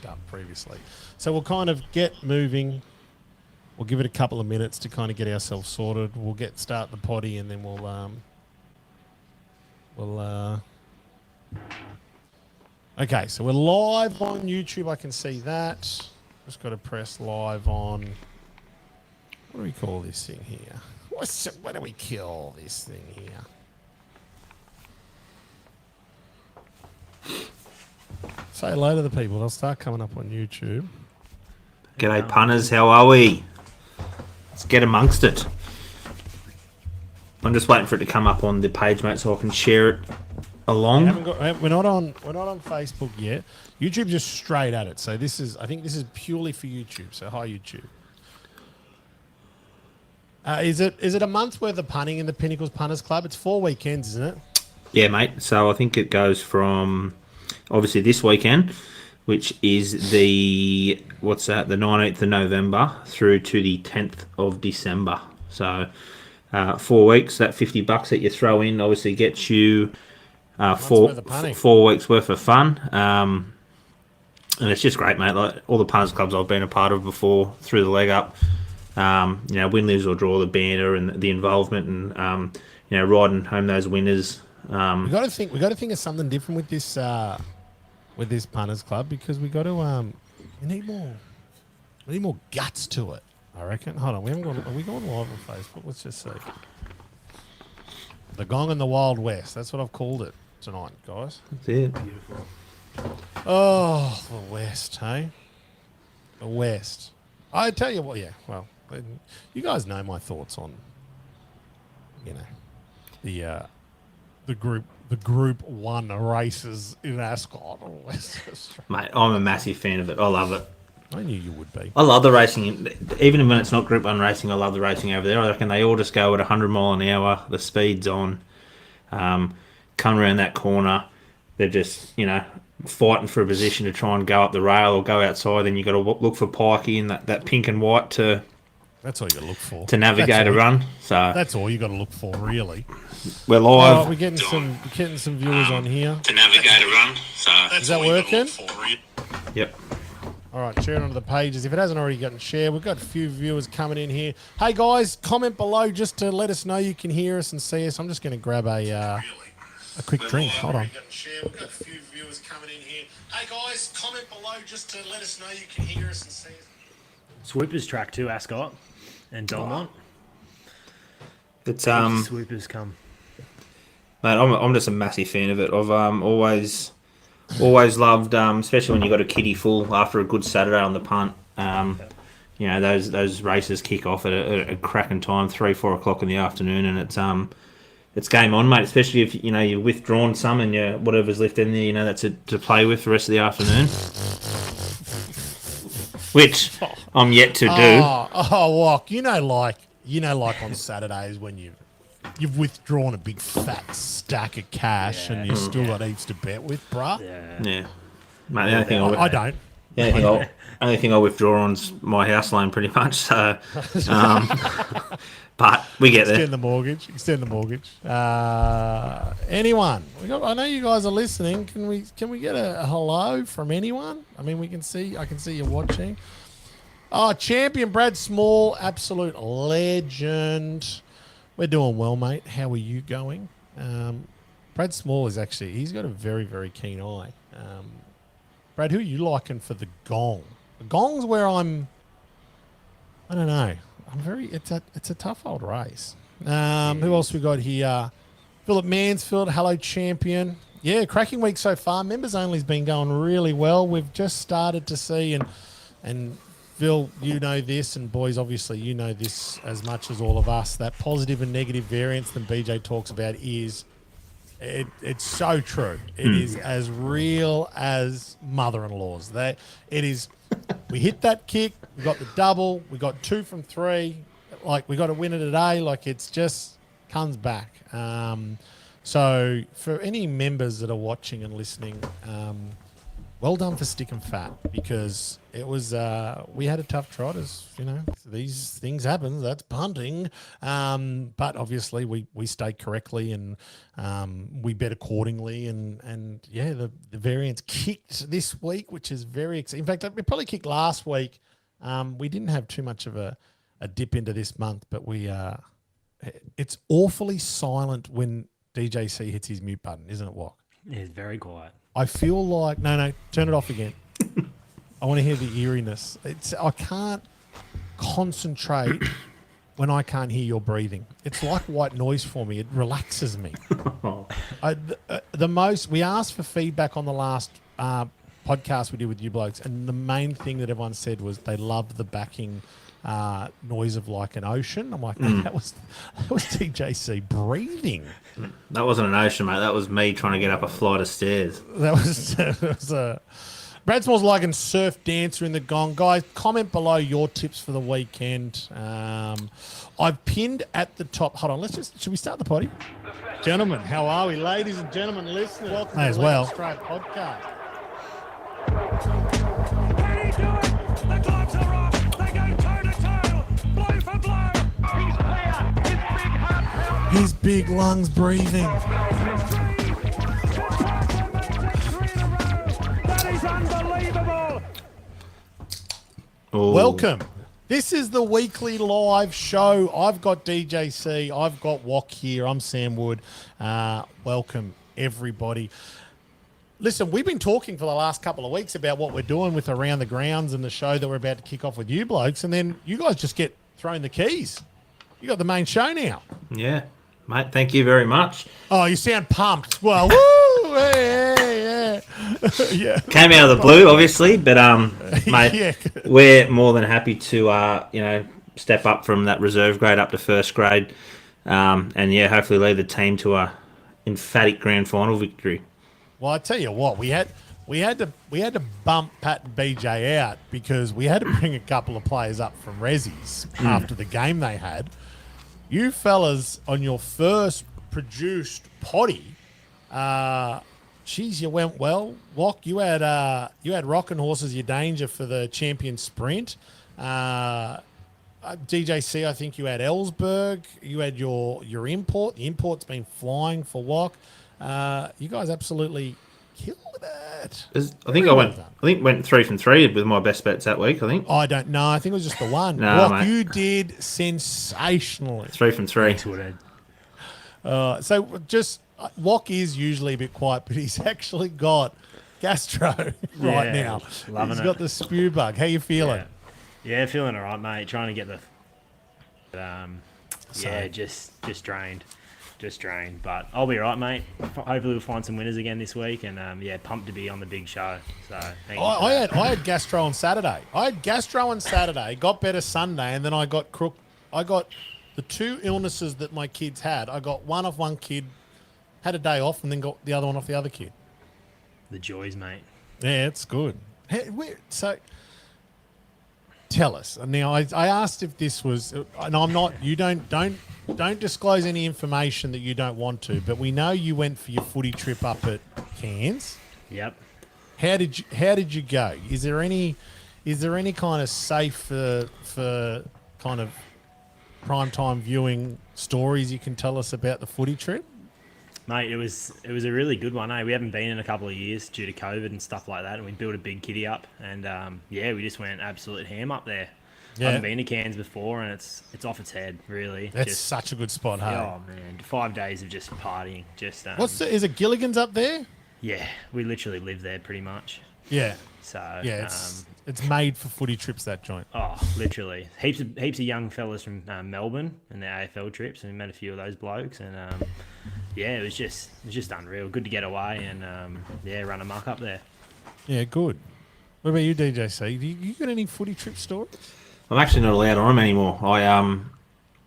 picked up previously. So we'll kind of get moving. We'll give it a couple of minutes to kind of get ourselves sorted. We'll start the potty, and then we'll okay, so we're live on YouTube. I can see that. Just got to press live on. What do we call this thing here? What do we call this thing here? Say hello to the people. They'll start coming up on YouTube. G'day, punters. How are we? Let's get amongst it. I'm just waiting for it to come up on the page, mate, so I can share it along. We're not on Facebook yet. YouTube just straight at it. So I think this is purely for YouTube. So hi YouTube. Is it a month's worth of punting in the Pinnacles Punters Club? It's 4 weekends, isn't it? Yeah, mate. So I think it goes from obviously this weekend, which is the 19th of November through to the 10th of December. So 4 weeks. That $50 that you throw in obviously gets you 4 weeks worth of fun. And it's just great, mate. Like all the punters clubs I've been a part of before through the leg up. Win, lose or draw, the banter and the involvement, and riding home those winners. We got to think of something different with this punters club, because we got to we need more guts to it. I reckon. Hold on, are we going live on Facebook? Let's just see. The Gong and the Wild West. That's what I've called it tonight, guys. That's it. Beautiful. Oh, the West, hey? The West. I tell you what, yeah. Well, you guys know my thoughts on, the Group 1 races in Ascot or West Australia. Mate, I'm a massive fan of it. I love it. I knew you would be. I love the racing. Even when it's not Group 1 racing, I love the racing over there. I reckon they all just go at 100 mile an hour. The speed's on. Come around that corner. They're just, fighting for a position to try and go up the rail or go outside. Then you've got to look for Pikey and that pink and white That's all you got to look for. To navigate a run. So that's all you got to look for, really. We're live. Right, we're getting some viewers on here. To navigate a run. So is that working? Yep. All right, share it onto the pages. If it hasn't already gotten shared, we've got a few viewers coming in here. Hey, guys, comment below just to let us know you can hear us and see us. I'm just going to grab a quick drink. Hold on. We've got a few viewers coming in here. Hey, guys, comment below just to let us know you can hear us and see us. Swoopers track too, Ascot and Belmont. It's Swoopers come. Mate, I'm just a massive fan of it. I've always loved, especially when you got a kiddie full after a good Saturday on the punt. Those races kick off at a cracking time, 3-4 o'clock in the afternoon, and it's game on, mate. Especially if you've withdrawn some and whatever's left in there, that's to play with the rest of the afternoon. Which I'm yet to do. Wok, like on Saturdays when you've withdrawn a big fat stack of cash and you've still got heaps to bet with, bruh. Yeah. Mate, the only thing I don't. The only thing I withdraw on's my house loan, pretty much. So, but we get there. Extend the mortgage. Anyone? I know you guys are listening. Can we get a hello from anyone? I mean, I can see you watching. Oh, champion Brad Small, absolute legend. We're doing well, mate. How are you going? Brad Small he's got a very, very keen eye. Brad, who are you liking for the Gong? The Gong's where I don't know. It's a tough old race. Who else we got here? Philip Mansfield, hello champion. Yeah, cracking week so far. Members only's been going really well. We've just started to see and Phil, you know this, and boys, obviously you know this as much as all of us, that positive and negative variance that BJ talks about it's so true. It is as real as mother-in-laws. We hit that kick, we got the double, we got 2 from 3, like we got to win it today, like it's just comes back. So for any members that are watching and listening, well done for sticking fat, because it was we had a tough trot, as you know, these things happen. That's punting, but obviously we stayed correctly, and we bet accordingly, and yeah, the variance kicked this week, which is very in fact it probably kicked last week. We didn't have too much of a dip into this month, but it's awfully silent when DJC hits his mute button, isn't it, Wok? It's very quiet. I feel like no, turn it off again. I want to hear the eeriness. I can't concentrate when I can't hear your breathing. It's like white noise for me. It relaxes me. We asked for feedback on the last podcast we did with you blokes, and the main thing that everyone said was they loved the backing noise of like an ocean. I'm like, that was DJC breathing. That wasn't an ocean, mate. That was me trying to get up a flight of stairs. That was Brad Small's liking Surf Dancer in the Gong. Guys, comment below your tips for the weekend. I've pinned at the top. Hold on, should we start the potty? Gentlemen, how are we? Ladies and gentlemen, listeners, welcome to the Let's Straight podcast. Can he do it? The gloves are off. They go toe to toe, blow for blow. He's clear. His big heart pounding. His big lungs breathing. That is unbelievable. Oh. Welcome. This is the weekly live show. I've got DJC. I've got Wok here. I'm Sam Wood. Welcome, everybody. Listen, we've been talking for the last couple of weeks about what we're doing with Around the Grounds and the show that we're about to kick off with you blokes, and then you guys just get thrown the keys. You got the main show now. Yeah, mate, thank you very much. Oh, you sound pumped. Well, woo! Yeah. Yeah. Came out of the blue, obviously, but mate, Yeah. we're more than happy to step up from that reserve grade up to first grade, and yeah, hopefully lead the team to a emphatic grand final victory. Well, I tell you what, we had to bump Pat and BJ out because we had to bring a couple of players up from Rezzies after the game they had. You fellas on your first produced potty, geez, you went well. Wok, you had Rockin' Horses your danger for the champion sprint. DJC, I think you had Ellsberg. You had your import. The import's been flying for Wok. You guys absolutely killed it. I think went 3 from 3 with my best bets that week. I think. I don't know. I think it was just the one. No, Wok, mate. you did sensationally. 3 from 3. So just Wok is usually a bit quiet, but he's actually got gastro right now. Loving He's it. got the spew bug. How you feeling? Yeah, feeling all right, mate. Trying to get the Same. just drained. Just drained, but I'll be right, mate. Hopefully we'll find some winners again this week, and pumped to be on the big show. So thank you for that. I had gastro on Saturday. Got better Sunday, and then I got the two illnesses that my kids had. I got one off one kid, had a day off, and then got the other one off the other kid. The joys, mate. Yeah, it's good. So tell us. Now, I asked if this was, and I'm not. You don't disclose any information that you don't want to. But we know you went for your footy trip up at Cairns. Yep. How did you go? Is there any kind of safe for kind of prime time viewing stories you can tell us about the footy trip? Mate, it was a really good one, eh? We haven't been in a couple of years due to COVID and stuff like that, and we built a big kitty up, and we just went absolute ham up there. Yeah. I haven't been to Cairns before, and it's off its head, really. That's such a good spot, hey? Oh man, 5 days of just partying, just Is it Gilligan's up there? yeah, we literally live there pretty much. Yeah. So Yeah, it's made for footy trips, that joint. oh, literally heaps of young fellas from Melbourne and their AFL trips, and we met a few of those blokes, and it was just unreal. Good to get away and run amok up there. Yeah, good. What about you, DJC? You got any footy trip stories? I'm actually not allowed on them anymore. I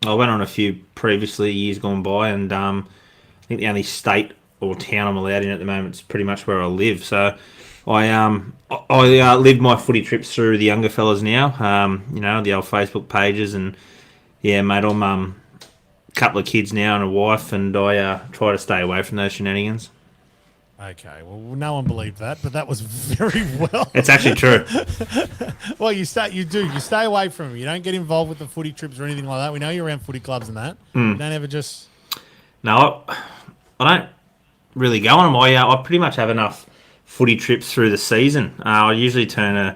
went on a few previously years gone by, and I think the only state or town I'm allowed in at the moment is pretty much where I live. So I live my footy trips through the younger fellas now. The old Facebook pages, and yeah, mate, I'm a couple of kids now and a wife, and I try to stay away from those shenanigans. Okay, well, no one believed that, but that was very well. It's actually true. Well, you stay away from them. You don't get involved with the footy trips or anything like that. We know you're around footy clubs and that. You don't ever just. No, I don't really go on them. I pretty much have enough footy trips through the season. I usually turn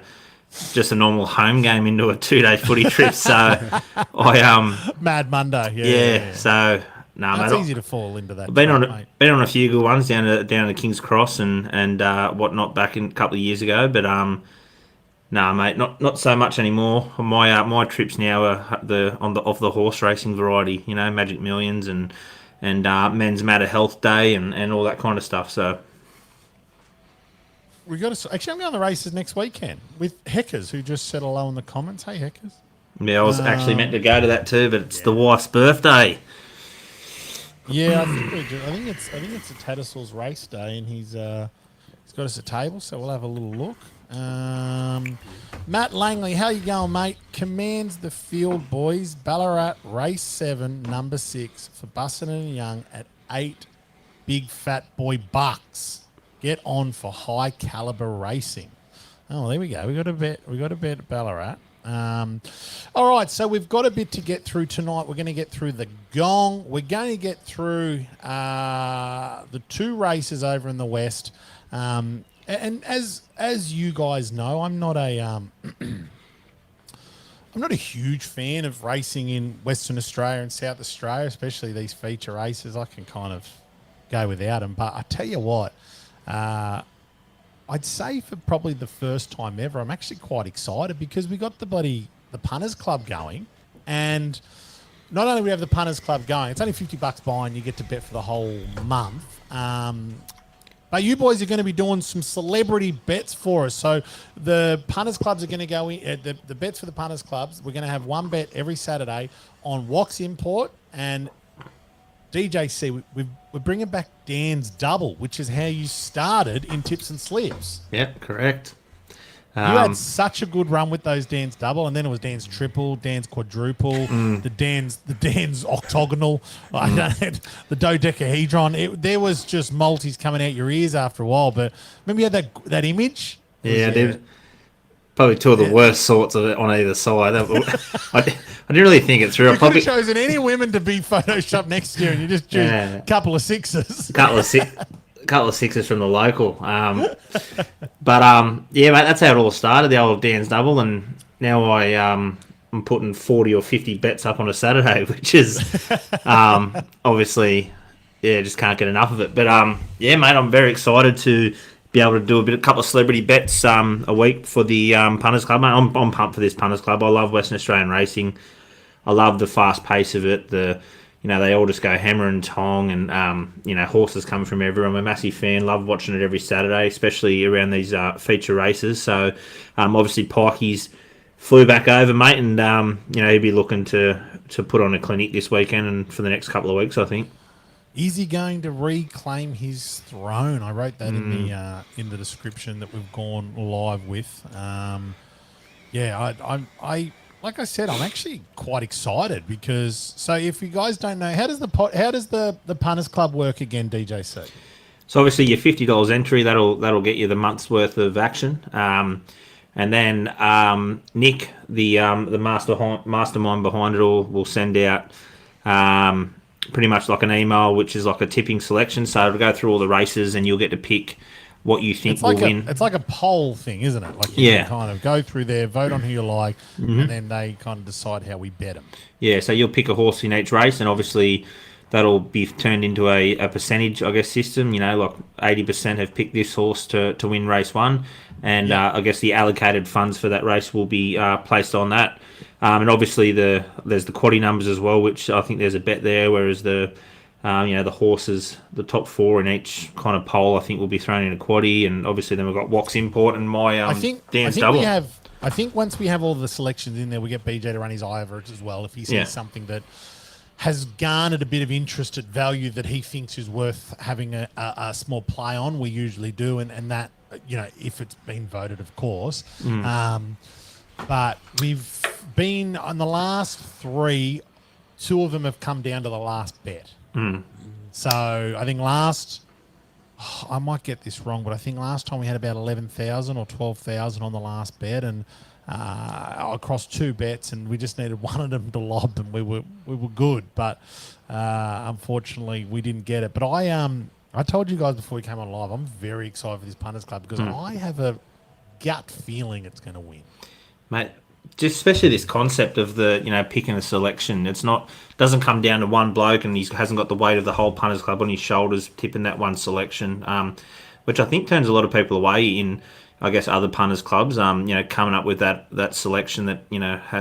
just a normal home game into a 2-day footy trip. So I Mad Monday. Yeah. So no, It's mate, easy to fall into that. I've been trap, on mate. a few good ones down to King's Cross and whatnot back in a couple of years ago, but no, mate, not so much anymore. My trips now are of the horse racing variety, you know, Magic Millions and Men's Matter Health Day and all that kind of stuff. So We got to actually. I'm going to the races next weekend with Heckers, who just said hello in the comments. Hey, Heckers. yeah, I was actually meant to go to that too, but it's the wife's birthday. Yeah, I think we do. I think it's a Tattersalls race day, and he's got us a table, so we'll have a little look. Matt Langley, how you going, mate? Commands the field, boys. Ballarat race 7, number 6 for Bussin and Young at 8 big fat boy bucks. Get on for high caliber racing. Oh, there we go. We got a bet at Ballarat. All right, so we've got a bit to get through tonight. We're going to get through the Gong. We're going to get through the 2 races over in the West. And as you guys know, I'm not a huge fan of racing in Western Australia and South Australia, especially these feature races. I can kind of go without them. But I tell you what, I'd say for probably the first time ever, I'm actually quite excited because we got the Punters Club going, and not only do we have the Punters Club going, it's only $50 buy and you get to bet for the whole month. But you boys are going to be doing some celebrity bets for us. So the Punters Clubs are going to go in, the bets for the Punters Clubs, we're going to have one bet every Saturday on Wok's Import and DJC. We're bringing back Dan's Double, which is how you started in Tips and Slips. Yep, correct. You had such a good run with those Dan's Double, and then it was Dan's Triple, Dan's Quadruple, the Dan's Octagonal, the Dodecahedron. There was just multis coming out your ears after a while. But remember you had that image? Yeah, dude. Probably 2 of the worst sorts of it on either side. I didn't really think it through. You could have chosen any women to be photoshopped next to you, and you just choose a couple of sixes. A couple of sixes from the local. But yeah, mate, that's how it all started, the old Dan's Double, and now I'm putting 40 or 50 bets up on a Saturday, which is obviously, just can't get enough of it. But yeah, mate, I'm very excited to be able to do a couple of celebrity bets a week for the Punters Club. Mate, I'm pumped for this Punters Club. I love Western Australian racing. I love the fast pace of it. They all just go hammer and tong, and horses come from everywhere. I'm a massive fan. Love watching it every Saturday, especially around these feature races. So obviously Pikey's flew back over, mate, and he'll be looking to put on a clinic this weekend and for the next couple of weeks, I think. Is he going to reclaim his throne? I wrote that in the description that we've gone live with. I like I said, I'm actually quite excited because. So if you guys don't know, how does the Punters Club work again, DJC? So obviously your $50 entry that'll get you the month's worth of action, and then Nick, the mastermind behind it all, will send out pretty much like an email, which is like a tipping selection. So it'll go through all the races, and you'll get to pick what you think will win. It's like a poll thing, isn't it? Like you can kind of go through there, vote on who you like, and then they kind of decide how we bet them. Yeah, so you'll pick a horse in each race, and obviously that'll be turned into a percentage, I guess, system. Like 80% have picked this horse to win race 1, and I guess the allocated funds for that race will be placed on that. And obviously there's the quaddie numbers as well, which I think there's a bet there, whereas the horses, the top 4 in each kind of poll, I think will be thrown in a quaddie, and obviously then we've got Wok's Import and my Dan's Double. I think once we have all the selections in there, we get BJ to run his eye over it as well. If he sees something that has garnered a bit of interest at value that he thinks is worth having a small play on, we usually do, and that, if it's been voted, of course. But we've been on the last 3, 2 of them have come down to the last bet. So I think last I might get this wrong, but I think last time we had about 11,000 or 12,000 on the last bet, and across 2 bets, and we just needed one of them to lob, and we were good. But unfortunately, we didn't get it. But I told you guys before we came on live, I'm very excited for this punters club because I have a gut feeling it's going to win. Mate, just especially this concept of the picking a selection. Doesn't come down to one bloke and he hasn't got the weight of the whole punters club on his shoulders tipping that one selection, which I think turns a lot of people away in, I guess, other punters clubs. Coming up with that selection that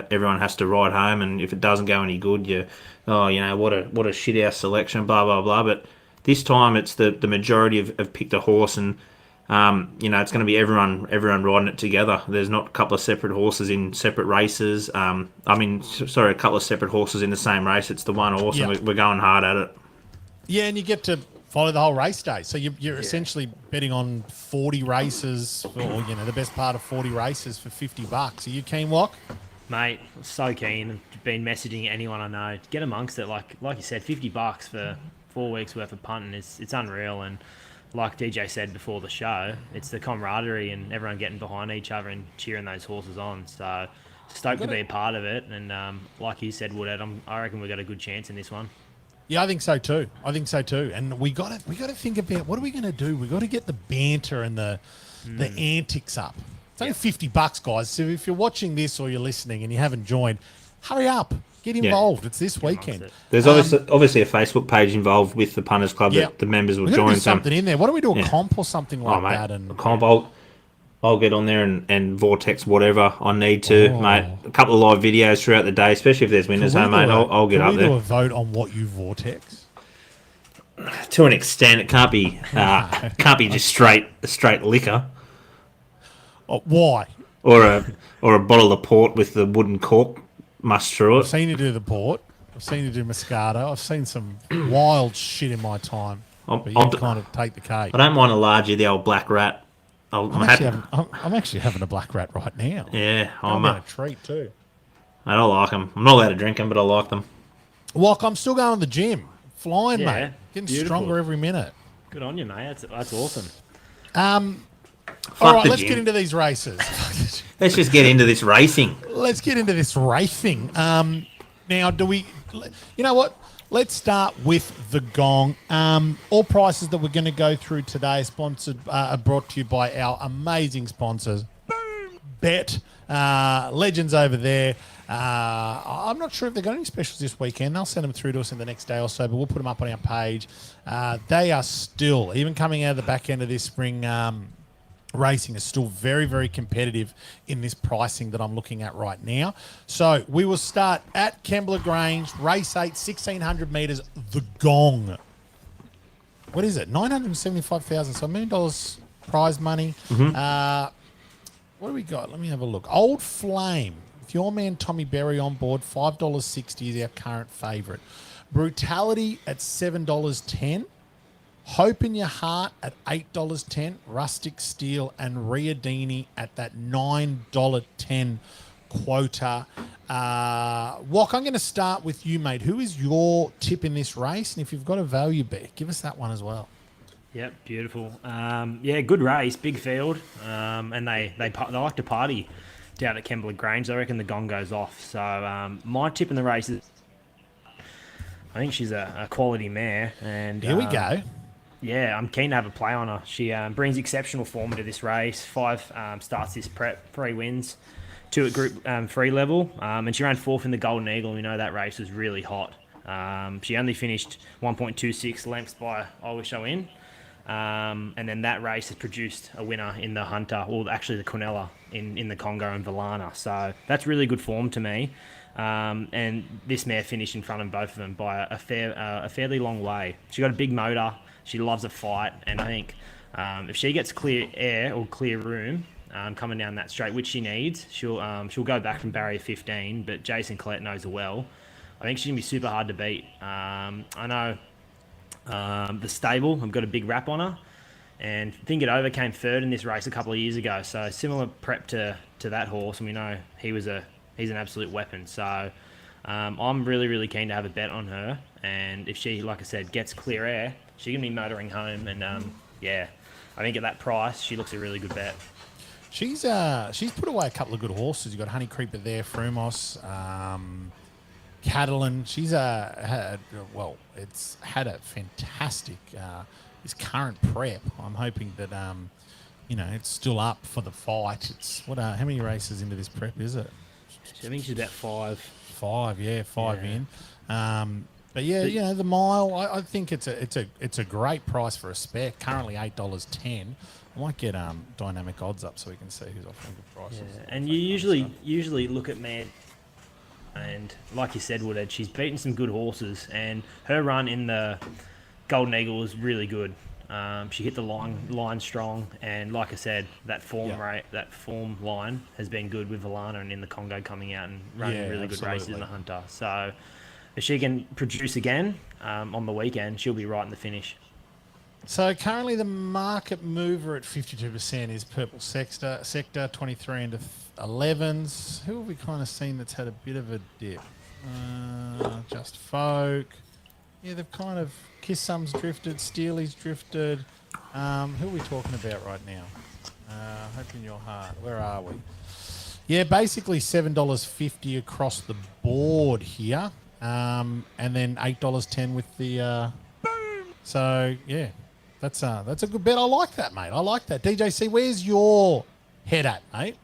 everyone has to ride home, and if it doesn't go any good, what a shit house selection, blah blah blah. But this time it's the majority have picked a horse, and it's going to be everyone riding it together. There's not a couple of separate horses in separate races. A couple of separate horses in the same race. It's the one horse, and we're going hard at it. Yeah, and you get to follow the whole race day. So you're essentially betting on 40 races, or the best part of 40 races for $50. Are you keen, Wok? Mate, so keen. I've been messaging anyone I know. Get amongst it. Like you said, $50 for 4 weeks worth of punting. It's unreal. And like DJ said before the show, it's the camaraderie and everyone getting behind each other and cheering those horses on. So stoked to be a part of it. And like you said, Woodhead, I reckon we've got a good chance in this one. Yeah, I think so too. And we got to think about what are we going to do. We got to get the banter and the antics up. It's only $50, guys. So if you're watching this or you're listening and you haven't joined, hurry up. Get involved. It's this weekend. There's obviously a Facebook page involved with the Punters Club that the members will join. Do something in there. Why don't we do a comp or something like that? And a comp, I'll get on there and vortex whatever I need to, mate. A couple of live videos throughout the day, especially if there's winners, mate. I'll get up there. Can we do a vote on what you vortex? To an extent, it can't be just straight liquor. Oh, why? Or a bottle of port with the wooden cork mushed through it. I've seen you do the port. I've seen you do Moscato. I've seen some wild shit in my time. But you kind of take the cake. I don't mind a largie, the old black rat. I'm actually having a black rat right now. Yeah, I'm a treat too. I don't like them. I'm not allowed to drink them, but I like them. Wok, I'm still going to the gym. Flying, mate. Getting stronger every minute. Good on you, mate. That's awesome. All right, let's get into these races. Let's just get into this racing. Let's get into this racing. Now, you know what? Let's start with the Gong. All prices that we're going to go through today are brought to you by our amazing sponsors. Boom! Bet. Legends over there. I'm not sure if they've got any specials this weekend. They'll send them through to us in the next day or so, but we'll put them up on our page. They are still, even coming out of the back end of this spring racing, is still very, very competitive in this pricing that I'm looking at right now. So we will start at Kembla Grange, race 8, 1,600 metres, the Gong. What is it? 975,000, so $1 million prize money. Mm-hmm. What do we got? Let me have a look. Old Flame. With your man Tommy Berry on board, $5.60 is our current favourite. Brutality at $7.10. Hope in Your Heart at $8.10. Rustic Steel and Riadini at that $9.10 quota. Wok, I'm going to start with you, mate. Who is your tip in this race? And if you've got a value bet, give us that one as well. Yep, beautiful. Good race, big field, and they like to party down at Kembla Grange. I reckon the Gong goes off. So my tip in the race is, I think she's a quality mare, and here we go. Yeah, I'm keen to have a play on her. She brings exceptional form into this race. 5 starts this prep, 3 wins, 2 at Group 3 level, and she ran 4th in the Golden Eagle. We know that race was really hot. She only finished 1.26 lengths by I Wish I Win. And then that race has produced a winner in the Hunter, or actually the Quinella in the Congo and Valana. So that's really good form to me. And this mare finished in front of both of them by a fairly long way. She got a big motor. She loves a fight, and I think if she gets clear air or clear room coming down that straight, which she needs, she'll go back from barrier 15. But Jason Collette knows her well. I think she's gonna be super hard to beat. I know. The stable, I've got a big rap on her, and Think It Over came 3rd in this race a couple of years ago, so similar prep to that horse, and we know he's an absolute weapon. So I'm really, really keen to have a bet on her, and if she, like I said, gets clear air, she's going to be motoring home, and yeah, I think at that price, she looks a really good bet. She's put away a couple of good horses. You've got Honey Creeper there, Frumos, Catalan. She's it's had a fantastic this current prep. I'm hoping that it's still up for the fight. It's how many races into this prep is it? I think she's about 5. 5 in. But yeah, the mile. I think it's a great price for a spec. Currently $8.10. I might get dynamic odds up so we can see who's offering good prices. Yeah. And you usually look at Man, and like you said, Woodhead, she's beaten some good horses, and her run in the Golden Eagle was really good. She hit the line strong, and like I said, that form line has been good with Valana and in the Congo coming out and running really good races in the Hunter. So if she can produce again on the weekend, she'll be right in the finish. So currently the market mover at 52% is Purple Sector 23 into 11s. Who have we kind of seen that's had a bit of a dip? Just Folk. Yeah, they've kind of... Kiss Some's drifted, Steely's drifted. Who are we talking about right now? Hope in Your Heart. Where are we? Yeah, basically $7.50 across the board here. And then $8.10 with the... So, yeah, that's a good bet. I like that, mate. I like that. DJC, where's your head at, mate?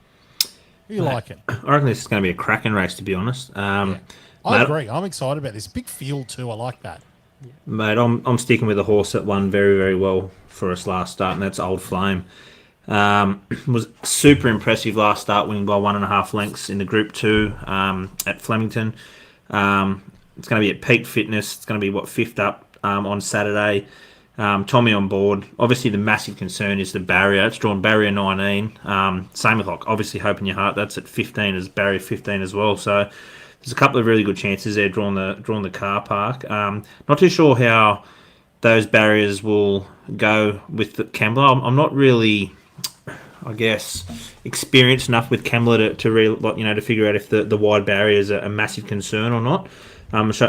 Who you liking? I reckon this is going to be a cracking race, to be honest. I agree. I'm excited about this. Big field, too. I like that. Mate, I'm sticking with a horse that won very, very well for us last start, and that's Old Flame. Was super impressive last start, winning by 1.5 lengths in the Group 2 at Flemington. It's going to be at peak fitness. It's going to be, 5th up on Saturday. Tommy on board. Obviously, the massive concern is the barrier. It's drawn barrier 19. Same with, obviously, Hope in Your Heart. That's at 15 as barrier 15 as well. So there's a couple of really good chances there drawing the car park. Not too sure how those barriers will go with the Kembla. I'm not really, I guess, experienced enough with Kembla to figure out if the wide barrier is a massive concern or not.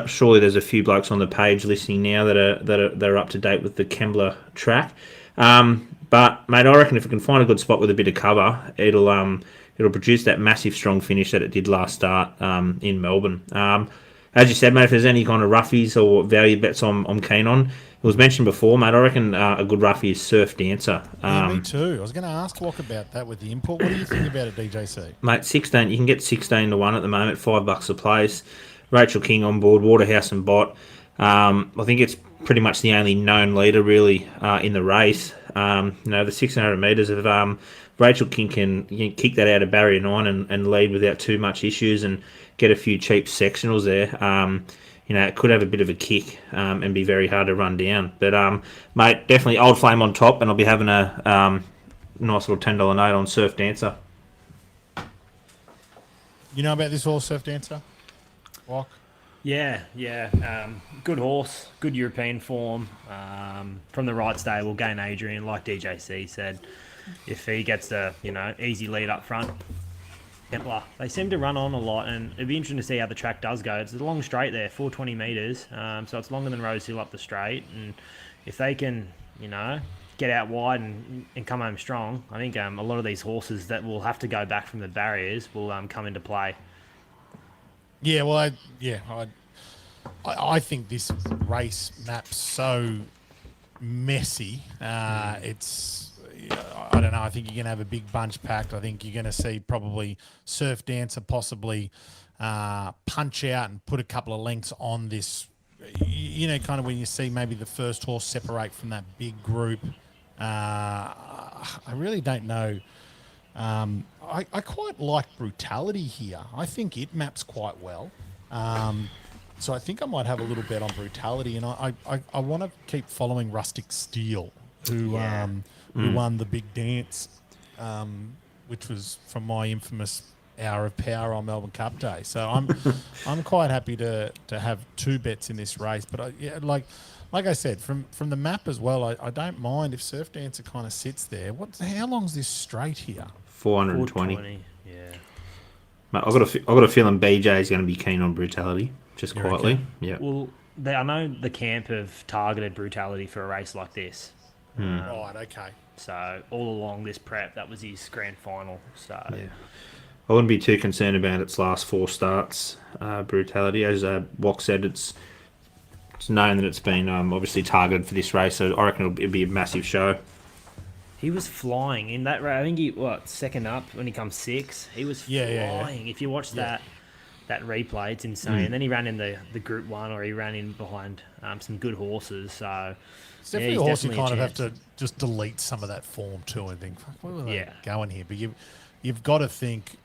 Surely there's a few blokes on the page listening now that are up to date with the Kembla track. But mate, I reckon if we can find a good spot with a bit of cover, it'll produce that massive strong finish that it did last start in Melbourne. As you said, mate, if there's any kind of roughies or value bets I'm keen on, it was mentioned before, mate. I reckon a good roughie is Surf Dancer. Me too. I was going to ask Wok about that with the import. What do you think about it, DJC? Mate, 16. You can get 16 to 1 at the moment, $5 a place. Rachel King on board, Waterhouse and Bott. I think it's pretty much the only known leader really in the race. The 1600 metres of Rachel King can kick that out of barrier 9 and lead without too much issues and get a few cheap sectionals there. It could have a bit of a kick and be very hard to run down. But, mate, definitely Old Flame on top, and I'll be having a nice little $10 note on Surf Dancer. You know about this horse, Surf Dancer? Wok? Yeah. Good horse, good European form. From the right stable, Gain Adrian, like DJC said. If he gets the easy lead up front, Kembla. They seem to run on a lot, and it'd be interesting to see how the track does go. It's a long straight there, 420 metres, so it's longer than Rose Hill up the straight. And if they can, get out wide and come home strong, I think a lot of these horses that will have to go back from the barriers will come into play. Yeah, well, I think this race map's so messy. It's, I don't know. I think you're going to have a big bunch packed. I think you're going to see probably Surf Dancer possibly punch out and put a couple of lengths on this. Kind of when you see maybe the first horse separate from that big group. I really don't know. I quite like Brutality here. I think it maps quite well. So I think I might have a little bet on Brutality, and I want to keep following Rustic Steel, who won the big dance, which was from my infamous hour of power on Melbourne Cup Day. So I'm quite happy to have 2 bets in this race. But like I said, from the map as well, I don't mind if Surf Dancer kind of sits there. How long's this straight here? 420. Yeah. Mate, I've got a feeling BJ is going to be keen on Brutality, just quietly. Okay. Yeah. Well, I know the camp have targeted Brutality for a race like this. Right, okay. So all along this prep, that was his grand final. So I wouldn't be too concerned about its last 4 starts. Brutality, as Wok said, it's known that it's been obviously targeted for this race, so I reckon it'll be a massive show. he was flying in that race. I think he second up when he comes 6. He was flying. Yeah. If you watch that replay, it's insane. And then he ran in the Group 1, or he ran in behind some good horses. So It's definitely he's a horse you definitely kind a of have chance. to just delete some of that form too and think, fuck, where were they Yeah. going here? But you've got to think,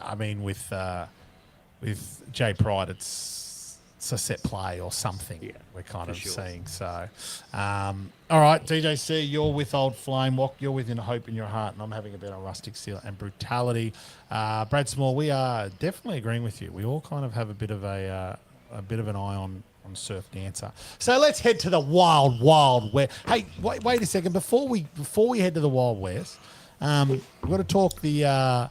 I mean, with Jay Pride, it's a set play or something we're kind of sure. seeing. So, all right, DJC, you're with Old Flame. Wok, you're with In Hope in Your Heart, and I'm having a bet on Rustic Seal and Brutality. Brad Small, we are definitely agreeing with you. We all kind of have a bit of an eye on Surf Dancer. So let's head to the Wild West. Hey, wait a second. Before we head to the Wild West, we've got to talk the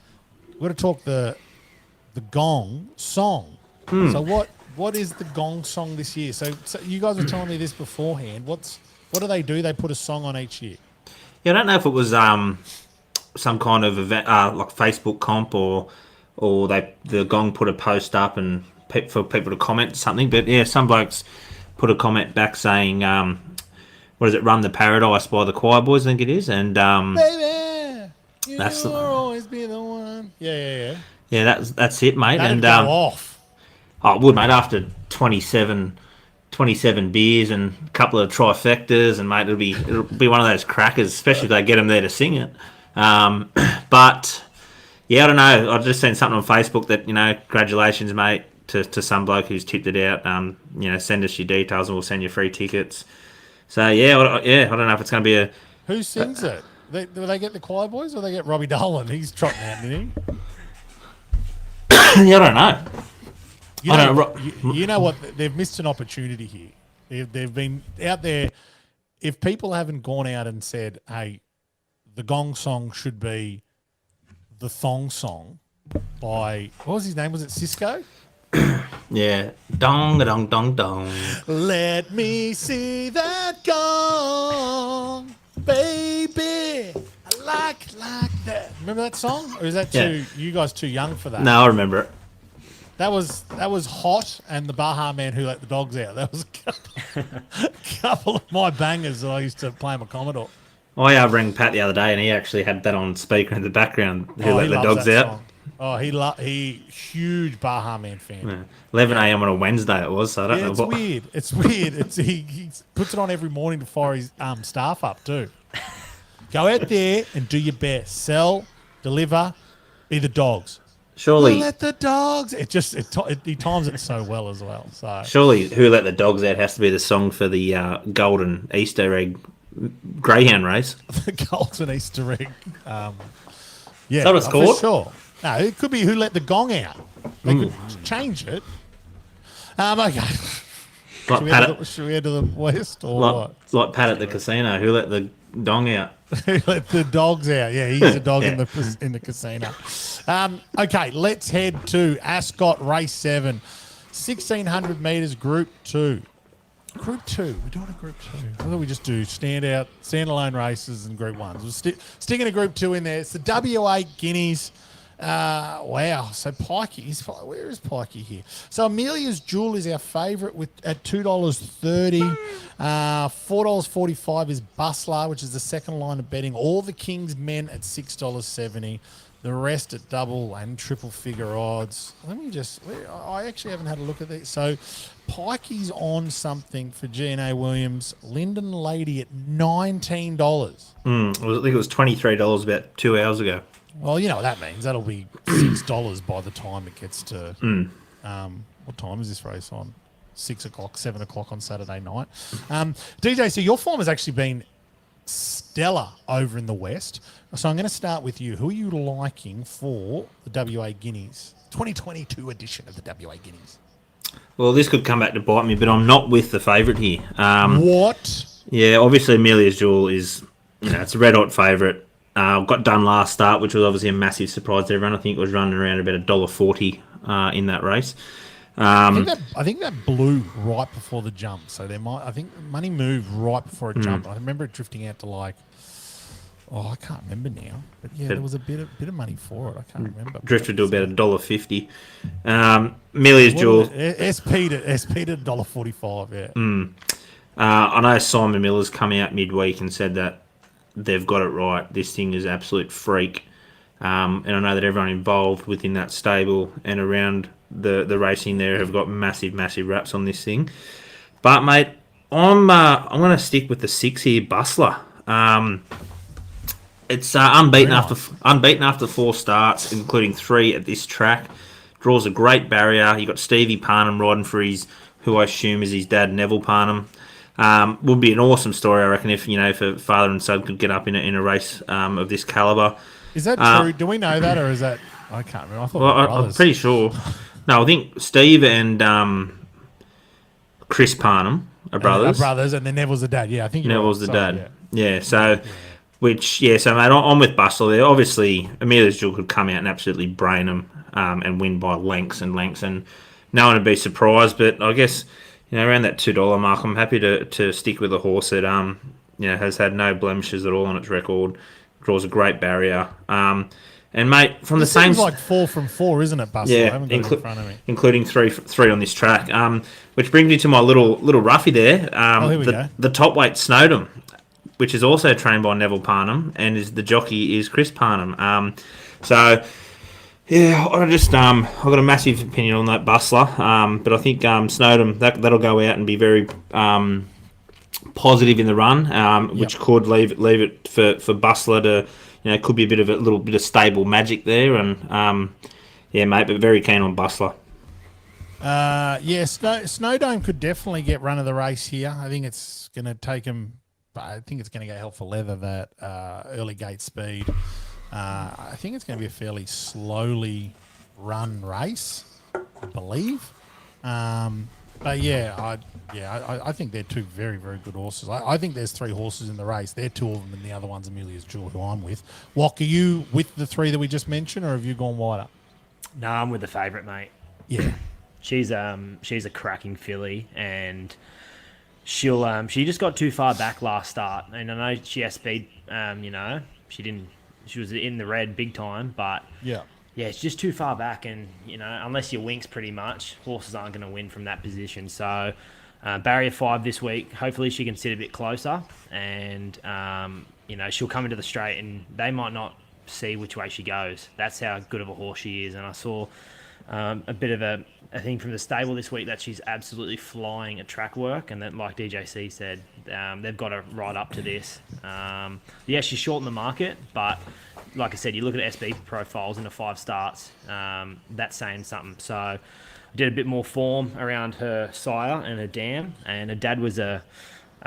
Gong song. So what is the Gong song this year? So you guys were telling me this beforehand. What do? They put a song on each year. Yeah, I don't know if it was some kind of event, like Facebook comp, or the Gong put a post up and for people to comment something. But yeah, some blokes put a comment back saying, "What is it? Run the Paradise" by the Choir Boys, I think it is, and Baby, that's you'll always be the one. Yeah. yeah, that's it, mate. That'd And go off. Oh, it would, mate. After 27 beers and a couple of trifectas, and mate, it'll be one of those crackers, especially if they get them there to sing it. But yeah, I don't know. I've just seen something on Facebook that, congratulations, mate, to some bloke who's tipped it out. Send us your details and we'll send you free tickets. So yeah, I don't know if it's going to be a. Who sings it? Do they get the Choir Boys or they get Robbie Dolan? He's trotting out, didn't he? Yeah, I don't know. You know what? They've missed an opportunity here. They've been out there. If people haven't gone out and said, hey, the Gong song should be the Thong song by, what was his name? Was it Cisco? Yeah. Dong, dong, dong, dong. Let me see that gong, baby. I like that. Remember that song? Or is that you guys too young for that? No, I remember it. That was Hot and the Baha Man Who Let the Dogs Out. That was a couple of my bangers that I used to play on my Commodore. I rang Pat the other day and he actually had that on speaker in the background. Who Let the Dogs Out. Song. Oh, he huge Baha Man fan. Yeah. 11 a.m. on a Wednesday it was, so I don't know It's what. weird. It's weird. He puts it on every morning to fire his staff up too. Go out there and do your best. Sell, deliver, be the dogs. Surely, Let the dogs. He times it so well as well. So surely, Who Let the Dogs Out has to be the song for the golden Easter egg greyhound race. the golden Easter egg. Yeah, Is that what it's called? For sure. No, it could be Who Let the Gong Out. They could change it. Okay. Should we head to the west or what? Like Pat at the casino. Who let the dong out? Who let the dogs out? Yeah, he's a dog in the casino. Okay, let's head to Ascot Race 7, 1,600 metres, Group 2. Group 2. We're doing a Group 2. I thought we just do standalone races and Group 1s. We're sticking a Group 2 in there. It's the WA Guineas. Wow. So Pikey, where is Pikey here? So Amelia's Jewel is our favourite at $2.30. $4.45 is Bustler, which is the second line of betting. All the King's Men at $6.70. The rest at double and triple figure odds. I actually haven't had a look at these. So Pikey's on something for G&A Williams. Linden Lady at $19. I think it was $23 about 2 hours ago. Well, you know what that means. That'll be $6 by the time it gets to. What time is this race on? 6 o'clock, 7 o'clock on Saturday night. DJ, so your form has actually been stellar over in the West. So I'm going to start with you. Who are you liking for the WA Guineas? 2022 edition of the WA Guineas. Well, this could come back to bite me, but I'm not with the favourite here. What? Yeah, obviously Amelia's Jewel is, it's a red-hot favourite. Got done last start, which was obviously a massive surprise to everyone. I think it was running around about $1.40 in that race. I think that blew right before the jump. So I think money moved right before it jumped. I remember it drifting out to I can't remember now. But yeah, there was a bit of money for it. I can't remember. Drifted to about $1.50. Amelia's Jewel. SP to $1.45. Yeah. I know Simon Miller's come out midweek and said that they've got it right. This thing is absolute freak. And I know that everyone involved within that stable and around the racing there have got massive raps on this thing. But mate, I'm going to stick with the 6 here, Bustler. It's unbeaten after 4 starts, including 3 at this track. Draws a great barrier. You got Stevie Parnham riding for who I assume is his dad, Neville Parnham. Would be an awesome story, I reckon, if for father and son could get up in a race of this caliber. Is that true? Do we know that, or is that I can't remember? I thought I'm pretty sure. No, I think Steve and Chris Parnham are brothers. Brothers, and then Neville's the dad. Yeah, I think Neville's the dad. Yeah. So mate, I'm with Bustler there. Obviously, Amelia's Jewel could come out and absolutely brain them and win by lengths, and no one would be surprised. But I guess around that $2 mark, I'm happy to stick with a horse that has had no blemishes at all on its record. Draws a great barrier. And mate, from the same, like 4 from 4, isn't it, Bustler? Yeah, I haven't got it in front of me. Including three on this track. Which brings me to my little roughie there. Here we go. The top weight Snowdom, which is also trained by Neville Parnham, and the jockey is Chris Parnham. So yeah, I've got a massive opinion on that Bustler. But I think Snowdom that'll go out and be very positive in the run, which could leave it for Bustler to, could be a little bit of stable magic there, and mate, but very keen on Bustler. Snowdome could definitely get run of the race here. I think it's going to take him. I think it's going to go hell for leather, that early gate speed. I think it's going to be a fairly slowly run race, I believe. But I think they're 2 very, very good horses. I think there's 3 horses in the race. They're 2 of them, and the other one's Amelia's Jewel, who I'm with. Wok, are you with the 3 that we just mentioned, or have you gone wider? No, I'm with the favourite, mate. Yeah, she's a cracking filly, and she just got too far back last start, and I know she has speed. She was in the red big time, but yeah, it's just too far back, and unless you winks pretty much, horses aren't going to win from that position. So barrier 5 this week. Hopefully she can sit a bit closer, and she'll come into the straight, and they might not see which way she goes. That's how good of a horse she is. And I saw a bit of a thing from the stable this week that she's absolutely flying at track work, and that, like DJC said, they've got to ride up to this. She's short in the market, but like I said, you look at SB profiles in the 5 starts, that's saying something. So I did a bit more form around her sire and her dam, and her dad was a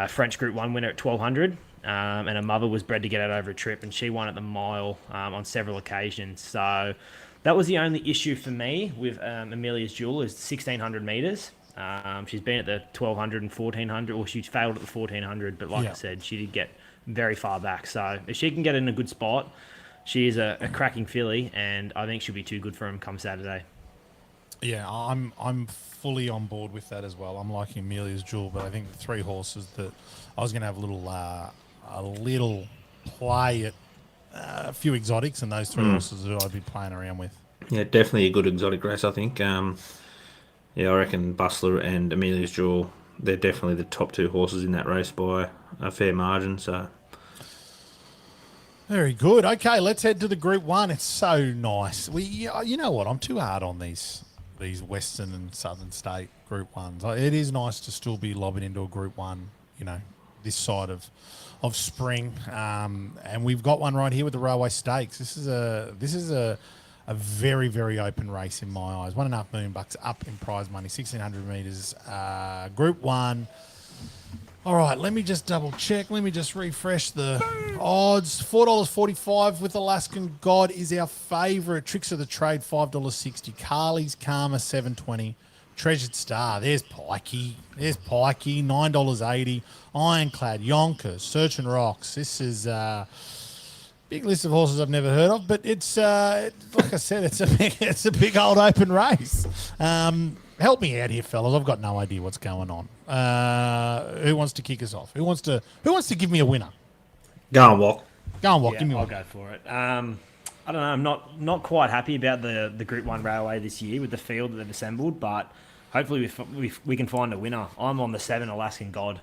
French Group 1 winner at 1200, and her mother was bred to get out over a trip, and she won at the mile on several occasions. So that was the only issue for me with Amelia's Jewel, is 1600 metres. She's been at the 1200 and 1400, or she failed at the 1400, but like I said, she did get very far back. So if she can get in a good spot, she is a cracking filly, and I think she'll be too good for him come Saturday. Yeah, I'm fully on board with that as well. I'm liking Amelia's Jewel, but I think the 3 horses that I was going to have a little play at a few exotics, and those 3 horses that I'd be playing around with. Yeah, definitely a good exotic race, I think. I reckon Bustler and Amelia's Jewel, they're definitely the top 2 horses in that race by a fair margin. So very good. Okay, let's head to the Group 1. It's so nice. You know what? I'm too hard on these Western and Southern State Group 1s. It is nice to still be lobbing into a Group 1, this side of spring. And we've got one right here with the Railway Stakes. This is a very, very open race in my eyes. $1.5 million up in prize money, 1,600 metres. Group 1. All right, let me just double check. Let me just refresh the odds. $4.45 with Alaskan God is our favourite. Tricks of the Trade, $5.60. Carly's Karma, $7.20. Treasured Star, there's Pikey. $9.80. Ironclad, Yonkers, Search and Rocks. This is a big list of horses I've never heard of, but it's like I said, it's a big old open race. help me out here, fellas. I've got no idea what's going on. Who wants to kick us off? Who wants to give me a winner? Go on, Wok. Go on, Wok. Yeah, Give me I'll one. go for it. I don't know. I'm not quite happy about the Group 1 railway this year with the field that they've assembled, but hopefully we can find a winner. I'm on the 7 Alaskan God.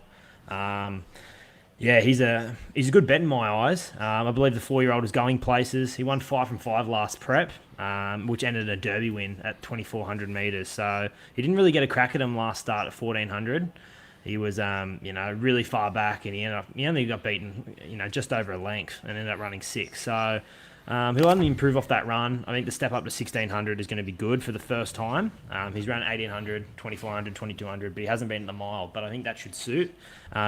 Yeah, he's a good bet in my eyes. I believe the 4-year-old is going places. He won 5 from 5 last prep, which ended a derby win at 2,400 metres. So he didn't really get a crack at him last start at 1,400. He was, really far back, and he only got beaten, just over a length, and ended up running 6. So he'll only improve off that run. I think the step up to 1,600 is going to be good for the first time. He's run 1,800, 2,400, 2,200, but he hasn't been in the mile. But I think that should suit,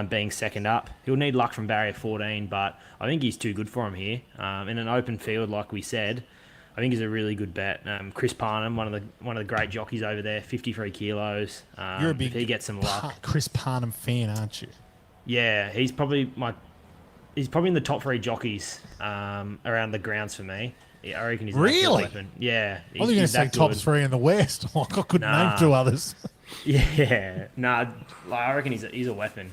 being second up. He'll need luck from barrier 14, but I think he's too good for him here. In an open field, like we said, I think he's a really good bet. Chris Parnham, one of the great jockeys over there, 53 kilos. You're a big if he gets some luck. Chris Parnham fan, aren't you? Yeah, he's probably in the top 3 jockeys around the grounds for me. Yeah, I reckon he's an absolute Really? weapon. Yeah, I was going to say top 3 in the West. I couldn't name 2 others. Yeah, I reckon he's a weapon.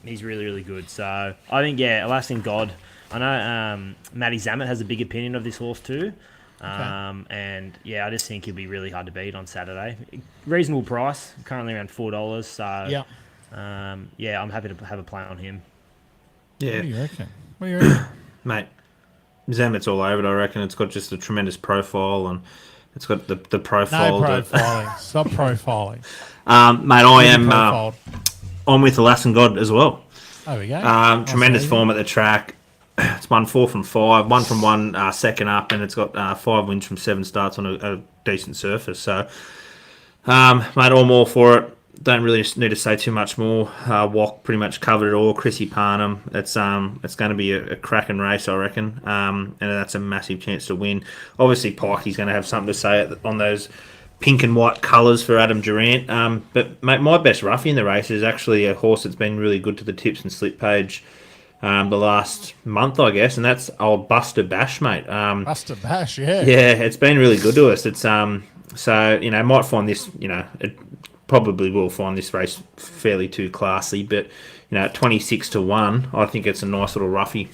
He's really, really good. So I think Alaskan God. I know Matty Zammit has a big opinion of this horse too. And I just think he'll be really hard to beat on Saturday. Reasonable price, currently around $4. So I'm happy to have a play on him. Yeah. What do you reckon? Mate, Zammit's all over it, I reckon. It's got just a tremendous profile, and it's got the profile. No profiling. Stop profiling. Mate, I'm with Alaskan God as well. There we go. Tremendous form at the track. It's won 4 from 5, 1 from 1 second up, and it's got 5 wins from 7 starts on a decent surface. So, mate, I'm all for it. Don't really need to say too much more. Wok pretty much covered it all. Chrissy Parnham. It's going to be a cracking race, I reckon, and that's a massive chance to win. Obviously, Pikey's going to have something to say on those pink and white colours for Adam Durant. But mate, my best roughie in the race is actually a horse that's been really good to the tips and slip page the last month, I guess, and that's old Buster Bash, mate. Buster Bash, yeah. Yeah, it's been really good to us. It's so might find this, it probably will find this race fairly too classy, but at 26-1, I think it's a nice little roughie.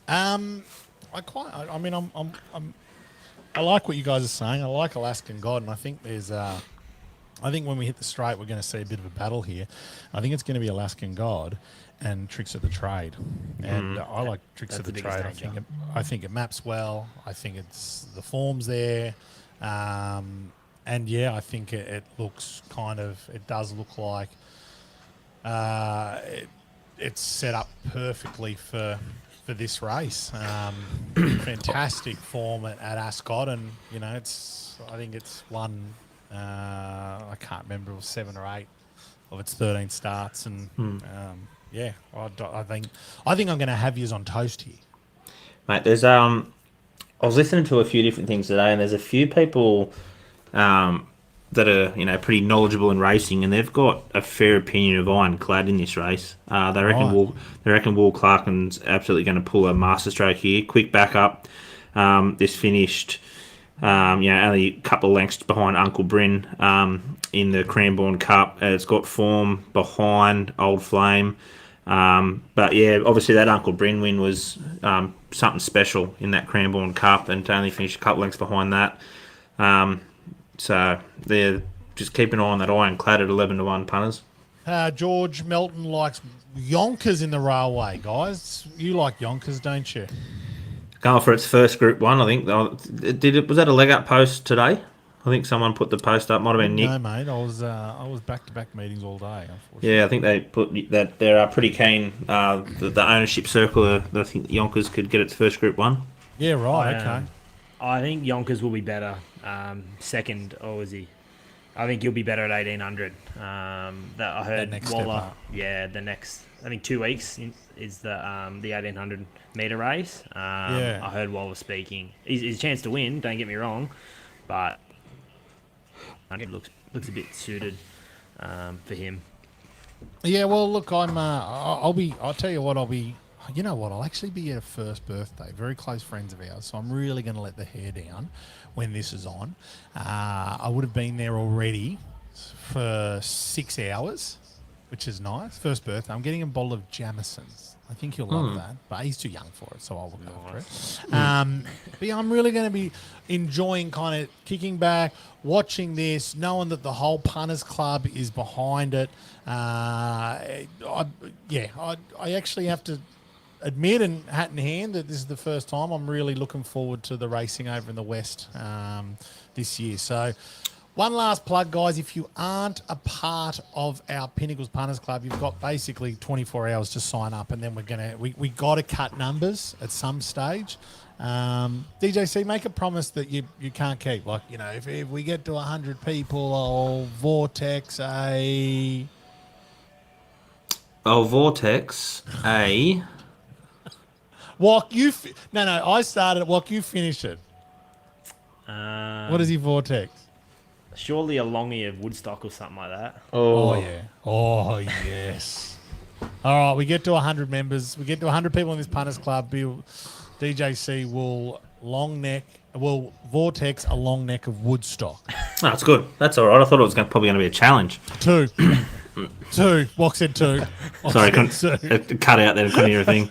I like what you guys are saying. I like Alaskan God, and I think I think when we hit the straight, we're going to see a bit of a battle here. I think it's going to be Alaskan God and Tricks of the Trade, and I like Tricks of the Trade. I think it maps well. I think the form's there, and I think it looks it does look like it's set up perfectly for this race. Fantastic form at Ascot, and I think it's won. I can't remember, it was 7 or 8 of its 13 starts, and I think I'm going to have yous on toast here, mate. There's I was listening to a few different things today, and there's a few people that are pretty knowledgeable in racing, and they've got a fair opinion of Ironclad in this race. They reckon Will Clarken's absolutely going to pull a masterstroke here. Quick backup. This finished only a couple of lengths behind Uncle Bryn in the Cranbourne Cup. It's got form behind Old Flame. But yeah, obviously that Uncle Bryn win was something special in that Cranbourne Cup, and to only finish a couple lengths behind that. So they're just keep an eye on that Ironclad at 11-1 punters. George Melton likes Yonkers in the railway, guys. You like Yonkers, don't you? Going for its first Group 1, I think. Was that a leg up post today? I think someone put the post up. Might have been Nick. No, mate. I was back-to-back meetings all day, unfortunately. Yeah, I think they put that they're pretty keen. The ownership circle, I think Yonkers could get its first Group 1. Yeah, right. Okay. I think Yonkers will be better. Second, or is he? I think he'll be better at 1,800. That I heard next Waller. step up. Yeah, the next. I think 2 weeks is the 1,800 metre race. Yeah. I heard Waller speaking. He's a chance to win. Don't get me wrong, but it looks a bit suited for him. Yeah. Well, look, I'll tell you what. I'll be You know what? I'll actually be at a first birthday. Very close friends of ours. So I'm really going to let the hair down when this is on. I would have been there already for 6 hours, which is nice. First birthday. I'm getting a bottle of Jamison's. I think you'll love that. But he's too young for it, so I'll look after it. But yeah, I'm really going to be enjoying kind of kicking back, watching this, knowing that the whole punters club is behind it. I actually have to admit, and hat in hand, that this is the first time I'm really looking forward to the racing over in the West this year. So one last plug, guys. If you aren't a part of our Pinnacles Punters Club, you've got basically 24 hours to sign up, and then we got to cut numbers at some stage. DJC, make a promise that you can't keep. Like, you know, if we get to 100 people, I'll vortex a... Oh, Vortex, A. Wok, I started it. Wok, you finish it. What is he vortex? Surely a longie of Woodstock or something like that. Oh, yeah. Oh, yes. All right, we get to 100 members. We get to 100 people in this punters club. DJC will vortex a long neck of Woodstock. Oh, that's good. That's all right. I thought it was probably going to be a challenge. 2. 2. Wok said 2. Sorry, it cut out there. I couldn't hear a thing.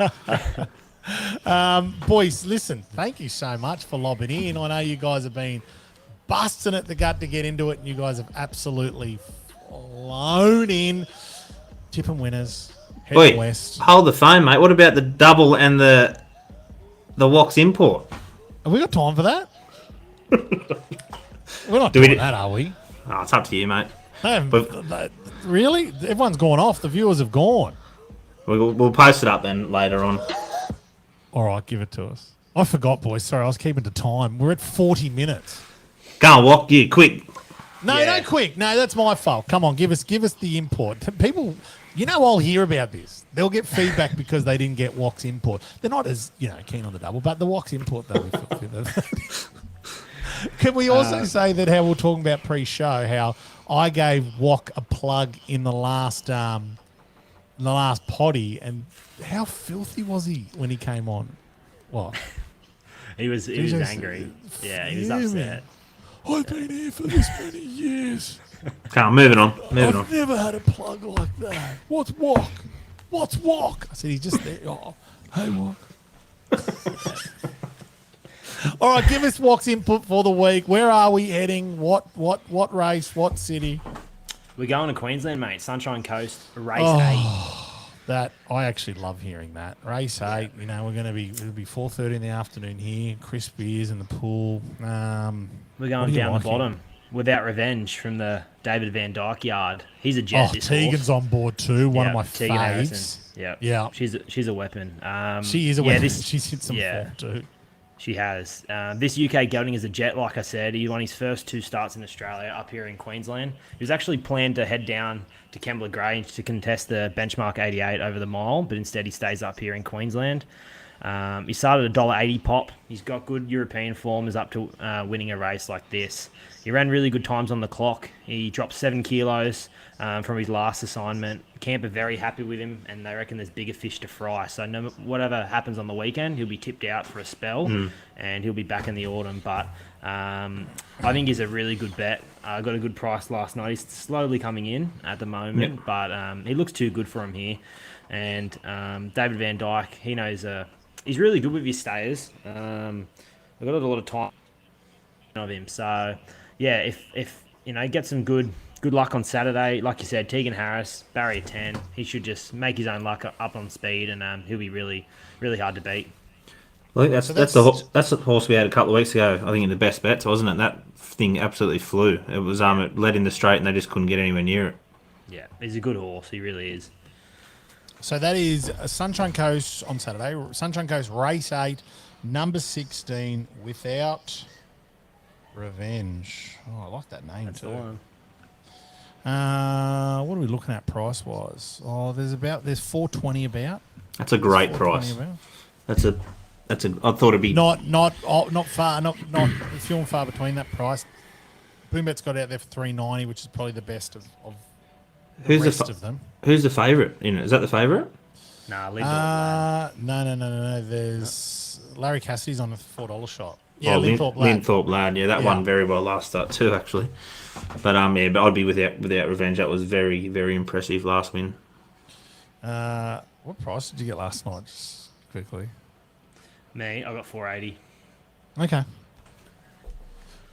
Boys, listen, thank you so much for lobbing in. I know you guys have been busting at the gut to get into it, and you guys have absolutely flown in. Tipping winners. Heading west. Hold the phone, mate. What about the double and the Wok's import? Have we got time for that? We're not doing that, are we? Oh, it's up to you, mate. Really? Everyone's gone off. The viewers have gone. We'll post it up then later on. All right, give it to us. I forgot, boys. Sorry, I was keeping to time. We're at 40 minutes. Go on, Wok. Yeah, quick. No, quick. No, that's my fault. Come on, give us the import. People, I'll hear about this. They'll get feedback because they didn't get Wok's import. They're not as, keen on the double, but the Wok's import, they'll be Can we also say that how we're talking about pre-show, how I gave Wok a plug in the last potty, and how filthy was he when he came on? What? He was angry. Yeah, he was upset. I've been here for this many years. Come on, moving on. I've never had a plug like that. What's Wok? What's Wok? I said, he's just there. Oh, hey, Wok. All right, give us Wok's input for the week. Where are we heading? What race? What city? We're going to Queensland, mate. Sunshine Coast, race 8. That I actually love hearing that. Race 8, we're going to it'll be 4:30 in the afternoon here. Crisp beers in the pool. We're going down the bottom without revenge from the David Van Dyke yard. He's a jet. This Tegan's horse. on board too. One of my Tegan faves. Yeah. She's a weapon. She is a weapon. She's hit some form too. She has. This UK gelding is a jet, like I said. He won his first 2 starts in Australia up here in Queensland. He was actually planned to head down to Kembla Grange to contest the benchmark 88 over the mile, but instead he stays up here in Queensland. He started $1.80 pop. He's got good European form, is up to winning a race like this. He ran really good times on the clock. He dropped 7 kilos from his last assignment. Camp are very happy with him, and they reckon there's bigger fish to fry. So whatever happens on the weekend, he'll be tipped out for a spell, and he'll be back in the autumn. But I think he's a really good bet. Got a good price last night. He's slowly coming in at the moment, but he looks too good for him here. And David Van Dyke, he knows he's really good with his stayers. I've got a lot of time of him. So, yeah, if get some good luck on Saturday. Like you said, Tegan Harris, barrier 10. He should just make his own luck up on speed, and he'll be really, really hard to beat. I think that's the horse we had a couple of weeks ago. I think in the best bets, wasn't it? That thing absolutely flew. It was it led in the straight, and they just couldn't get anywhere near it. Yeah, he's a good horse. He really is. So that is Sunshine Coast on Saturday. Sunshine Coast race 8, number 16, without revenge. Oh, I like that name. That's too. the one. What are we looking at price wise? Oh, there's $420 about. That's a great price. That's a. I thought it'd be not few and far between that price. Boombet's got out there for $390, which is probably the best of the rest of them. Who's the favourite in it? Is that the favourite? Nah, Linthorpe. No. There's Larry Cassidy's on a $4 shot. Yeah, Oh, Linthorpe Lad. Linthorpe Lad. Yeah, that Yeah. won very well last start too, actually. But but I'd be without revenge. That was very, very impressive last win. What price did you get last night? Just quickly. Me, I got 480. Okay.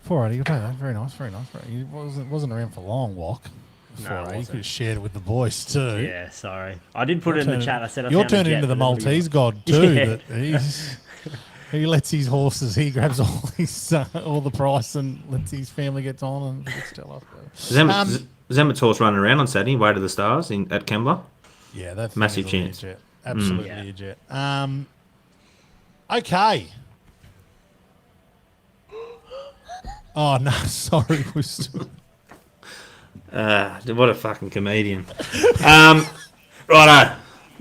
480. You pay that. Very nice. He wasn't around for long, Wok. No, it 480. You wasn't. could have shared it with the boys too. Yeah, sorry. I did put it in the chat. I said I You're found the turning jet, into the but nobody- Maltese god too. Yeah. That he lets his horses. He grabs all the price and lets his family get on and gets tell us. Zemator's running around on Saturday, way to the stars at Kembla. Yeah, that's Massive chance. Absolutely Yeah. a jet. Okay. Oh no, sorry. What a fucking comedian. Righto.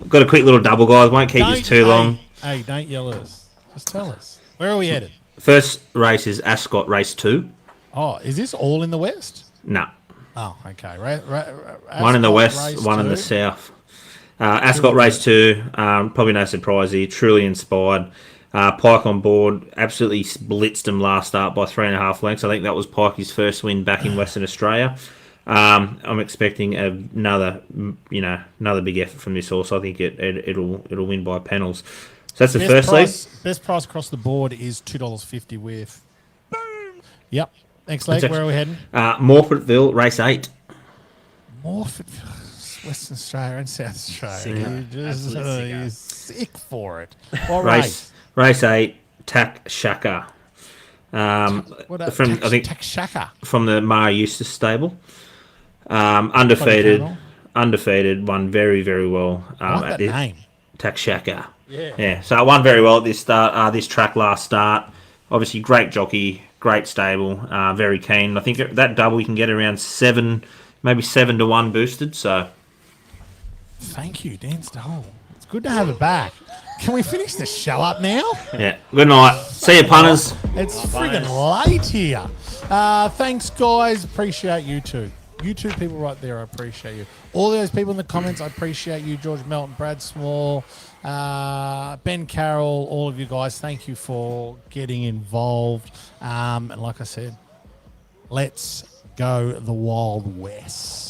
Got a quick little double, guys. Won't keep this too long. Hey, don't yell at us. Just tell us. Where are we headed? First race is Ascot Race 2. Oh, is this all in the west? No. Oh, okay. One in the Ascot west, race one in two. the south. Ascot Race 2, probably no surprise here. Truly inspired. Pike on board, absolutely blitzed him last start by 3.5 lengths. I think that was Pikey's first win back in Western Australia. I'm expecting another big effort from this horse. I think it'll win by panels. So that's the first lead. Best price across the board is $2.50 with. Boom. Yep. Next leg. Where are we heading? Morfettville Race 8. Morford, Western Australia and South Australia. Singer. You're Absolute singer. you're sick for it. What race? Race 8, Tak Shaka. What a I think Takshaka. from the Mara Eustace stable. Undefeated, won very, very well. I like that name. Tak Shaka. Yeah. So I won very well at this start. This track last start. Obviously, great jockey, great stable, very keen. I think that double you can get around 7, maybe 7 to 1 boosted. So Thank you, Dan Stoll. It's good to have it back. Can we finish the show up now? yeah, good night. See you, punters. It's friggin' late here. Thanks, guys. Appreciate you two. You two people right there, I appreciate you. All those people in the comments, I appreciate you. George Melton, Brad Small, Ben Carroll, all of you guys. Thank you for getting involved. And like I said, let's go the Wild West.